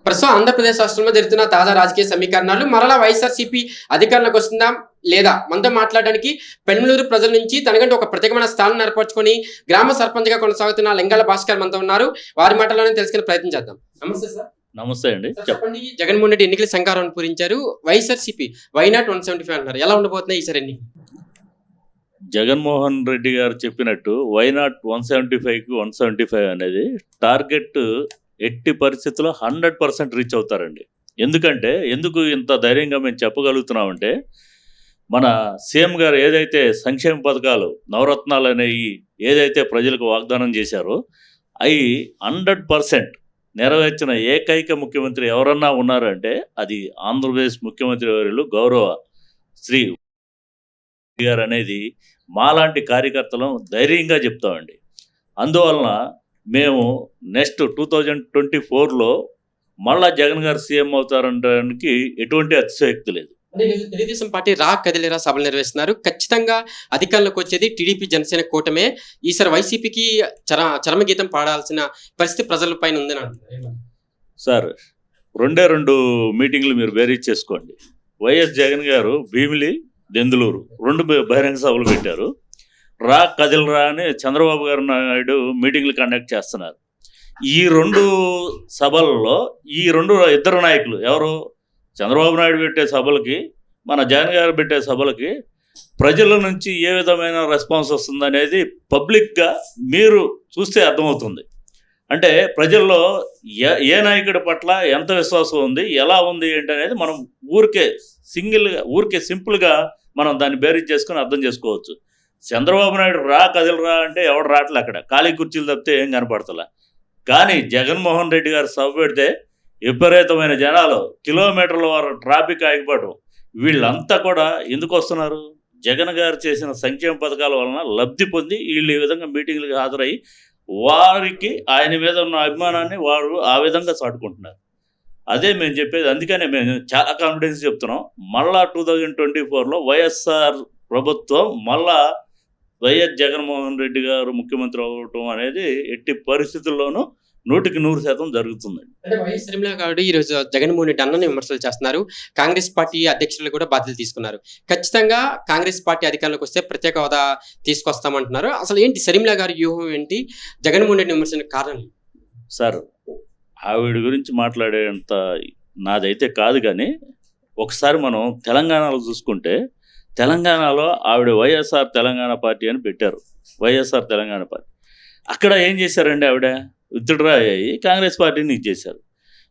ప్రస్తుతం ఆంధ్రప్రదేశ్ రాష్ట్రంలో జరుగుతున్న తాజా రాజకీయ సమీకరణాలు మరలా వైఎస్ఆర్సీపీ అధికారంలోకి వస్తుందా లేదా మనతో మాట్లాడడానికి పెన్మలూరు ప్రజల నుంచి తనకంటే ఒక ప్రత్యేకమైన స్థానం ఏర్పరచుకొని గ్రామ సర్పంచ్గా కొనసాగుతున్న లింగాల భాస్కర్ మనతో ఉన్నారు. వారి మాటల్లోనే తెలుసుకునే ప్రయత్నం చేద్దాం. నమస్తే సార్. నమస్తే అండి. చెప్పండి, జగన్మోహన్ రెడ్డి ఎన్నికల శంకారాన్ని పూరించారు. వైఎస్ఆర్సీపీ వైనాట్ 175 అంటున్నారు. ఎలా ఉండబోతున్నాయి ఈసారి ఎన్ని? జగన్మోహన్ రెడ్డి గారు చెప్పినట్టు వైనాట్ 175కి 175 అనేది టార్గెట్ ఎట్టి పరిస్థితుల్లో 100% రీచ్ అవుతారండి. ఎందుకు ఇంత ధైర్యంగా మేము చెప్పగలుగుతున్నామంటే, మన సీఎం గారు ఏదైతే సంక్షేమ పథకాలు నవరత్నాలు అనేవి ఏదైతే ప్రజలకు వాగ్దానం చేశారో అవి 100% నెరవేర్చిన ఏకైక ముఖ్యమంత్రి ఎవరన్నా ఉన్నారంటే అది ఆంధ్రప్రదేశ్ ముఖ్యమంత్రి వర్యులు గౌరవ శ్రీ గారు అనేది మాలాంటి కార్యకర్తలను ధైర్యంగా చెప్తామండి. అందువలన మేము నెక్స్ట్ 2024లో మళ్ళా జగన్ గారు సీఎం అవుతారనడానికి ఎటువంటి అతిశయోక్తి లేదు. తెలుగుదేశం పార్టీ రా కదిలేరా సభలు నిర్వహిస్తున్నారు. ఖచ్చితంగా అధికారంలోకి వచ్చేది టీడీపీ జనసేన కూటమే. ఈసారి వైసీపీకి చరమగీతం పాడాల్సిన పరిస్థితి ప్రజల పైన ఉందని అంటున్నారు. సార్, రెండు మీటింగ్లు మీరు బేరీజ్ చేసుకోండి. వైఎస్ జగన్ గారు భీమిలి, దెందులూరు 2 బహిరంగ సభలు పెట్టారు. రా కదిలరా అని చంద్రబాబు గారు నాయుడు మీటింగ్లు కండక్ట్ చేస్తున్నారు. ఈ 2 సభల్లో ఇద్దరు నాయకులు ఎవరు? చంద్రబాబు నాయుడు పెట్టే సభలకి, మన జగన్ గారు పెట్టే సభలకి ప్రజల నుంచి ఏ విధమైన రెస్పాన్స్ వస్తుందనేది పబ్లిక్గా మీరు చూస్తే అర్థమవుతుంది. అంటే ప్రజల్లో ఏ నాయకుడి పట్ల ఎంత విశ్వాసం ఉంది, ఎలా ఉంది ఏంటి అనేది మనం ఊరికే సింపుల్గా మనం దాన్ని బేరీజ్ చేసుకొని అర్థం చేసుకోవచ్చు. చంద్రబాబు నాయుడు రా కదిలరా అంటే ఎవడు రావట్లే, అక్కడ ఖాళీ కుర్చీలు తప్పితే ఏం కనపడతలే. కానీ జగన్మోహన్ రెడ్డి గారు సభ పెడితే విపరీతమైన జనాలు, కిలోమీటర్ల వారు ట్రాఫిక్ ఆగిపోవడం. వీళ్ళంతా కూడా ఎందుకు వస్తున్నారు? జగన్ గారు చేసిన సంక్షేమ పథకాల వలన లబ్ధి పొంది వీళ్ళు ఈ విధంగా మీటింగ్లకు హాజరై వారికి ఆయన మీద ఉన్న అభిమానాన్ని వారు ఆ విధంగా చాటుకుంటున్నారు. అదే మేము చెప్పేది. అందుకనే మేము చాలా కాన్ఫిడెన్స్ చెప్తున్నాం. మళ్ళా 2024లో వైఎస్ఆర్ ప్రభుత్వం మళ్ళా వైఎస్ జగన్మోహన్ రెడ్డి గారు ముఖ్యమంత్రి అవ్వటం అనేది ఎట్టి పరిస్థితుల్లోనూ 100% జరుగుతుందండి. అంటే వైఎస్ షర్మిల గారు ఈరోజు జగన్మోహన్ రెడ్డి అన్నని విమర్శలు చేస్తున్నారు. కాంగ్రెస్ పార్టీ అధ్యక్షులు కూడా బాధ్యతలు తీసుకున్నారు. ఖచ్చితంగా కాంగ్రెస్ పార్టీ అధికారంలోకి వస్తే ప్రత్యేక హోదా తీసుకొస్తామంటున్నారు. అసలు ఏంటి షర్మిల గారి వ్యూహం ఏంటి? జగన్మోహన్ రెడ్డి విమర్శలకు కారణం సార్, ఆవిడ గురించి మాట్లాడేంత నాదైతే కాదు. కానీ ఒకసారి మనం తెలంగాణలో చూసుకుంటే, తెలంగాణలో ఆవిడ వైఎస్ఆర్ తెలంగాణ పార్టీ అని పెట్టారు. వైఎస్ఆర్ తెలంగాణ పార్టీ అక్కడ ఏం చేశారండి? ఆవిడ విత్డ్రా అయ్యి కాంగ్రెస్ పార్టీని ఇచ్చేశారు.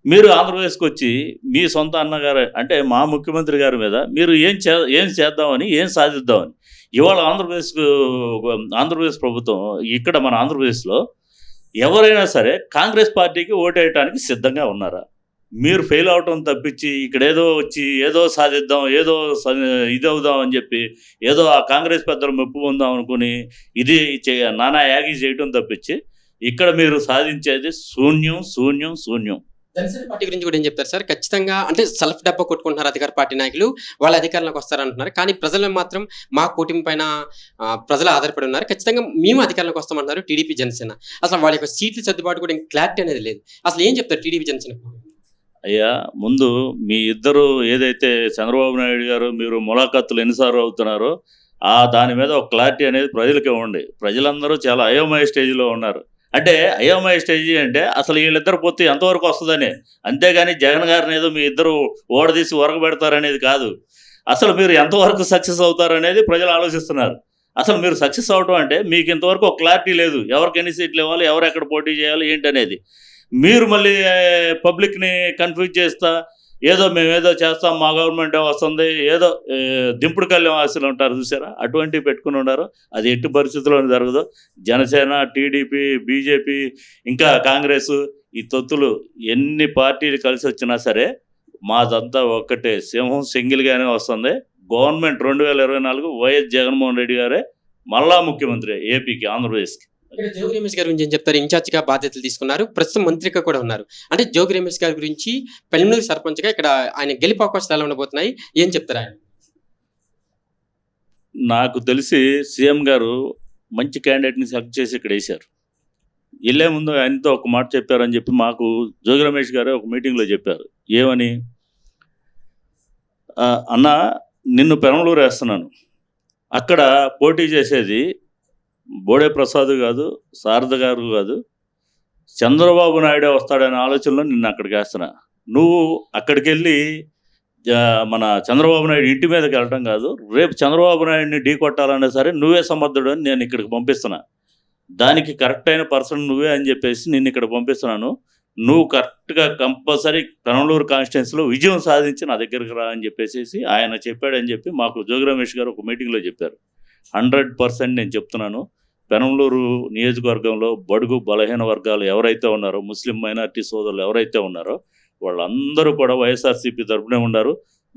మీరు ఆంధ్రప్రదేశ్కి వచ్చి మీ సొంత అన్నగారు అంటే మా ముఖ్యమంత్రి గారి మీద మీరు ఏం చేద్దామని, ఏం సాధిద్దామని ఇవాళ ఆంధ్రప్రదేశ్ ప్రభుత్వం ఇక్కడ మన ఆంధ్రప్రదేశ్లో ఎవరైనా సరే కాంగ్రెస్ పార్టీకి ఓటేయటానికి సిద్ధంగా ఉన్నారా? మీరు ఫెయిల్ అవటం తప్పించి ఇక్కడ ఏదో సాధిద్దాం, ఇది అవుదాం అని చెప్పి ఏదో ఆ కాంగ్రెస్ పెద్దలు మెప్పు పొందాం అనుకుని ఇది నానా యాగి చేయటం తప్పించి ఇక్కడ మీరు సాధించేది శూన్యం. జనసేన పార్టీ గురించి కూడా ఏం చెప్తారు సార్? ఖచ్చితంగా అంటే సెల్ఫ్ డబ్బా కొట్టుకుంటున్నారు అధికార పార్టీ నాయకులు. వాళ్ళ అధికారంలోకి వస్తారంటున్నారు. కానీ ప్రజలు మాత్రం మా కూటమి పైన ప్రజలు ఆధారపడి ఉన్నారు. ఖచ్చితంగా మేము అధికారంలోకి వస్తామంటున్నారు టీడీపీ జనసేన. అసలు వాళ్ళ యొక్క సీట్ల సర్దుబాటు కూడా క్లారిటీ అనేది లేదు. అసలు ఏం చెప్తారు టీడీపీ జనసేన? అయ్యా, ముందు మీ ఇద్దరు ఏదైతే చంద్రబాబు నాయుడు గారు మీరు ములాఖాతులు ఎన్నిసార్లు అవుతున్నారో దాని మీద ఒక క్లారిటీ అనేది ప్రజలకి ఇవ్వండి. ప్రజలందరూ చాలా అయోమయ స్టేజ్లో ఉన్నారు. అంటే అయోమయ స్టేజ్ అంటే అసలు వీళ్ళిద్దరు పొత్తు ఎంతవరకు వస్తుందని, అంతేగాని జగన్ గారిని ఏదో మీ ఇద్దరు ఓడదీసి ఒరగబెడతారనేది కాదు. అసలు మీరు ఎంతవరకు సక్సెస్ అవుతారనేది ప్రజలు ఆలోచిస్తున్నారు. అసలు మీరు సక్సెస్ అవటం అంటే మీకు ఇంతవరకు ఒక క్లారిటీ లేదు. ఎవరికి ఎన్ని సీట్లు ఇవ్వాలి, ఎవరు ఎక్కడ పోటీ చేయాలి ఏంటి అనేది. మీరు మళ్ళీ పబ్లిక్ని కన్ఫ్యూజ్ చేస్తా మేమేదో చేస్తాం, మా గవర్నమెంట్ వస్తుంది, ఏదో దింపుడు కళ్యాణ ఆశలు ఉంటారు చూసారా, అటువంటివి పెట్టుకుని ఉన్నారు. అది ఎట్టి పరిస్థితుల్లోనూ జరగదు. జనసేన, టీడీపీ, బీజేపీ, ఇంకా కాంగ్రెస్, ఈ తొత్తులు ఎన్ని పార్టీలు కలిసి వచ్చినా సరే మాదంతా ఒక్కటే, సింహం సింగిల్గానే వస్తుంది. గవర్నమెంట్ 2024 వైఎస్ జగన్మోహన్ రెడ్డి గారే మళ్ళా ముఖ్యమంత్రి ఏపీకి, ఆంధ్రప్రదేశ్కి. జోగి రమేష్ గారి గురించి ఏం చెప్తారు? ఇన్ఛార్జిగా బాధ్యతలు తీసుకున్నారు, ప్రస్తుతం మంత్రిగా కూడా ఉన్నారు. అంటే జోగి రమేష్ గారి గురించి పెన్మలూరు సర్పంచ్గా ఇక్కడ ఆయన గెలుపు అవకాశాలు ఎలా ఉండబోతున్నాయి, ఏం చెప్తారు ఆయన? నాకు తెలిసి సీఎం గారు మంచి క్యాండిడేట్ని సెలెక్ట్ చేసి ఇక్కడ వేశారు. వెళ్ళే ముందు ఆయనతో ఒక మాట చెప్పారని చెప్పి మాకు జోగి రమేష్ గారే ఒక మీటింగ్లో చెప్పారు. ఏమని, అన్న నిన్ను పెరంలూరు వేస్తున్నాను, అక్కడ పోటీ చేసేది బోడే ప్రసాద్ కాదు, శారద గారు కాదు, చంద్రబాబు నాయుడే వస్తాడనే ఆలోచనలో నిన్ను అక్కడికి వేస్తున్నా. నువ్వు అక్కడికి వెళ్ళి మన చంద్రబాబు నాయుడు ఇంటి మీదకి వెళ్ళటం కాదు, రేపు చంద్రబాబు నాయుడిని ఢీ కొట్టాలన్నా సరే నువ్వే సమర్థుడు అని నేను ఇక్కడికి పంపిస్తున్నా, దానికి కరెక్ట్ అయిన పర్సన్ నువ్వే అని చెప్పేసి నిన్ను ఇక్కడ పంపిస్తున్నాను. నువ్వు కరెక్ట్గా కంపల్సరీ పెరంలూరు కాన్స్టిట్యున్సీలో విజయం సాధించి నా దగ్గరికి రా అని చెప్పేసి ఆయన చెప్పాడని చెప్పి మాకు జోగి రమేష్ గారు ఒక మీటింగ్లో చెప్పారు. 100% నేను చెప్తున్నాను, పెరంలూరు నియోజకవర్గంలో బడుగు బలహీన వర్గాలు ఎవరైతే ఉన్నారో, ముస్లిం మైనారిటీ సోదరులు ఎవరైతే ఉన్నారో వాళ్ళందరూ కూడా వైఎస్ఆర్సీపీ తరపునే ఉన్నారు.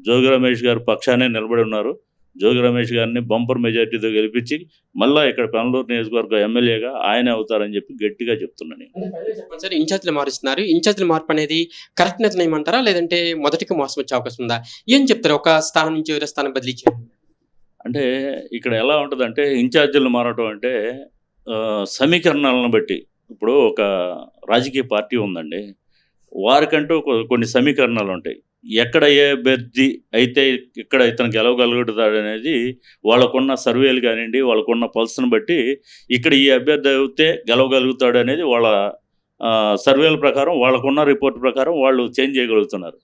జోగి రమేష్ గారు పక్షానే నిలబడి ఉన్నారు. జోగి రమేష్ గారిని బంపర్ మెజార్టీతో గెలిపించి మళ్ళీ ఇక్కడ పెరంలూరు నియోజకవర్గ ఎమ్మెల్యేగా ఆయనే అవుతారని చెప్పి గట్టిగా చెప్తున్నాను. చెప్పండి సార్, ఇన్ఛార్జీలు మారుస్తున్నారు, ఇన్ఛార్జీల మార్పు అనేది కరెక్ట్ నిర్ణయం అంటారా, లేదంటే మొదటికి మోసం వచ్చే అవకాశం ఉందా? ఏం చెప్తారు ఒక స్థానం నుంచి వేరే స్థానం బదిలీ చేయడం? అంటే ఇక్కడ ఎలా ఉంటుందంటే ఇన్ఛార్జీలు మారటం అంటే సమీకరణాలను బట్టి. ఇప్పుడు ఒక రాజకీయ పార్టీ ఉందండి, వారికంటూ కొన్ని సమీకరణాలు ఉంటాయి. ఎక్కడ ఏ అభ్యర్థి అయితే ఇక్కడ ఇతను గెలవగలుగుతాడు అనేది వాళ్ళకున్న సర్వేలు కానివ్వండి, వాళ్ళకున్న పల్స్ని బట్టి ఇక్కడ ఈ అభ్యర్థి అయితే గెలవగలుగుతాడు అనేది వాళ్ళ సర్వేల ప్రకారం, వాళ్ళకున్న రిపోర్ట్ ప్రకారం వాళ్ళు చేంజ్ చేయగలుగుతున్నారు.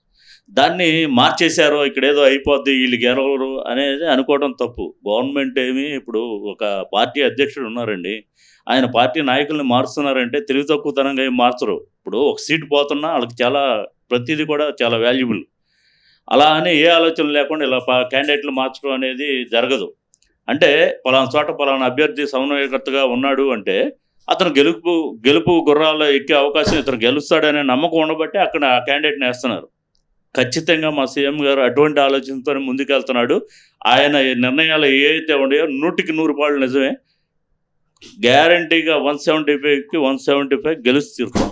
దాన్ని మార్చేశారో ఇక్కడ ఏదో అయిపోద్ది వీళ్ళు గెలవరు అనేది అనుకోవడం తప్పు. గవర్నమెంట్ ఇప్పుడు ఒక పార్టీ అధ్యక్షుడు ఉన్నారండి, ఆయన పార్టీ నాయకుల్ని మారుస్తున్నారంటే తెలివి తక్కువతనంగా ఏం మార్చరు. ఇప్పుడు ఒక సీటు పోతున్నా వాళ్ళకి చాలా ప్రతిదీ కూడా చాలా వాల్యుబుల్. అలా అని ఏ ఆలోచన లేకుండా ఇలా క్యాండిడేట్లు మార్చడం అనేది జరగదు. అంటే పలానా చోట పలానా అభ్యర్థి సమన్వయకర్తగా ఉన్నాడు అంటే అతను గెలుపు గుర్రాల్లో ఎక్కే అవకాశం, ఇతను గెలుస్తాడనే నమ్మకం ఉండబట్టి అక్కడ ఆ క్యాండిడేట్ని వేస్తున్నారు. ఖచ్చితంగా మా సీఎం గారు అటువంటి ఆలోచనతో ముందుకెళ్తున్నాడు. ఆయన నిర్ణయాలు ఏవైతే ఉన్నాయో 100కి 100 పాళ్ళు నిజమే. గ్యారంటీగా 175కి 175 గెలుస్తూ తీరుతాం.